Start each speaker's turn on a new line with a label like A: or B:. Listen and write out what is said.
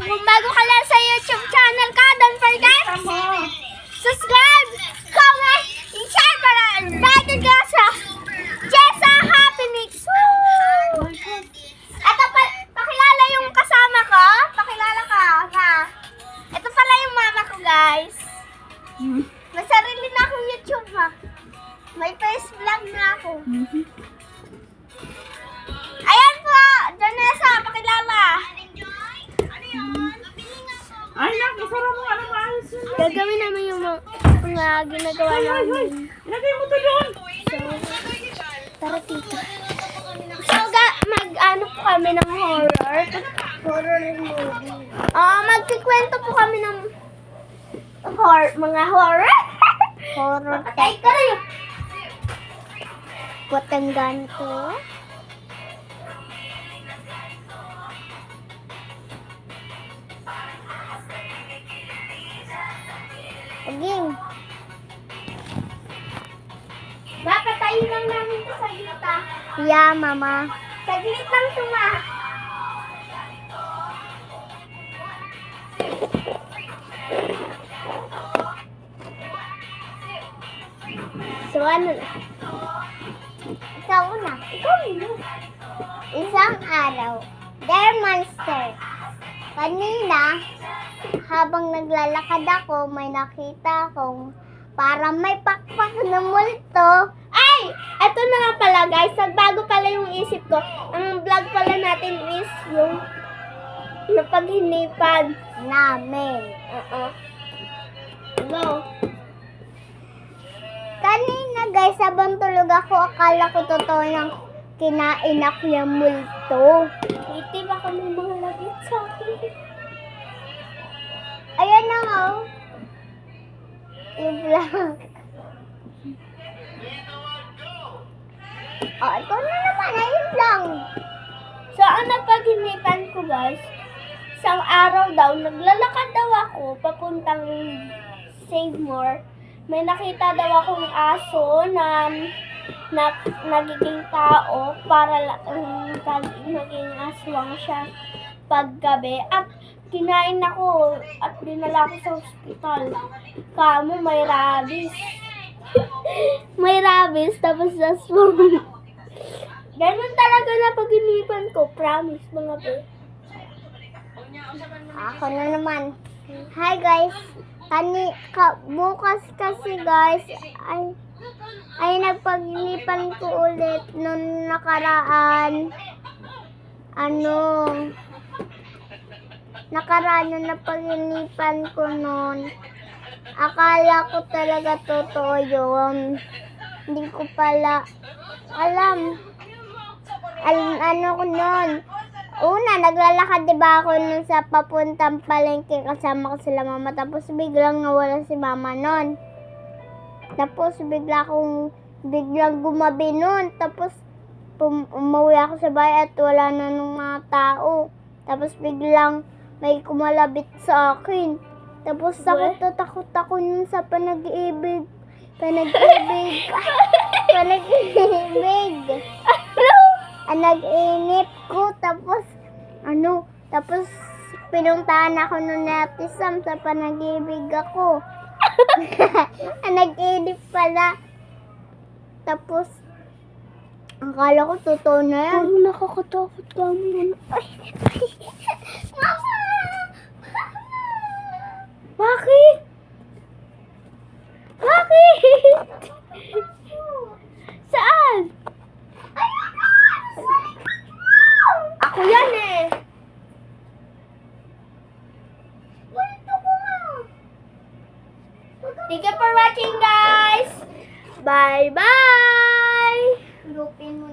A: Kung bago ka lang sa YouTube channel ka, don't forget, subscribe, comment, and share para invited ka sa Jessa Happy Mix. Woo! Ito pa, pakilala yung kasama ko. Pakilala ka. Ha? Ito pala yung mama ko, guys. May sarili na akong YouTube, ha. May first vlog na ako. Ayan po, Janessa, pakilala.
B: Ay, nakasara mo ano maayos yun.
A: Gagawin namin yung mga ginagawa namin.
B: Ilagay mo to doon.
A: Tara, tita. So, mag-ano po kami ng horror. Horror movie. Magkikwento po kami ng mga horror. Horror. Patay ka rin. Potang ganito. Aging. Papatayin lang namin ito sa gita. Yeah, mama. Saglit lang ito, ma. So, ano na? Ikaw una. Ikaw una. Isang araw, there monster. Kanina, habang naglalakad ako, may nakita akong parang may pakpak na multo. Ay! Eto na nga pala, guys. Nagbago pala yung isip ko. Ang vlog pala natin is yung napaghinipan namin. Go. Kanina, guys, habang tulog ako, akala ko totoo nang kinain ako yung multo. Iti, baka may mga labit sa akin. Ayan na nga. Yung vlog. Ito na naman. Ayun lang. So, ang napaghinipan ko, guys, isang araw daw, naglalakad daw ako papuntang Save More. May nakita daw akong aso na nagiging tao para naging aswang siya paggabi. At kinain ako at dinala ko sa ospital. Kamo may rabies. May rabies tapos aswang. Ganun talaga na pag-inipan ko. Promise mga be. Ako na naman. Hi guys. Bukas kasi guys ay nagpag-inipan ko ulit nung nakaraan. Nakaraan na napag-inipan ko noon. Akala ko talaga totoo yun. Hindi ko pala alam. Ano ko noon. Una, naglalakad diba ako nun sa papuntang palengke kasama ko sila mama. Tapos biglang nawala si mama nun. Tapos biglang gumabi nun. Tapos umuwi ako sa bahay at wala na nung mga tao. Tapos biglang may kumalabit sa akin. Tapos takot ako nun sa panag-ibig. Nag-inip ko. Tapos pinuntahan ako nun natin sa panag-ibig ako. Nag-inip pala. Tapos akala ko totoo na yan. Parang nakakatakot kami. Mama! Bakit? Saan? Ako yan eh. Thank you for watching, guys. Bye-bye. Lupin mo.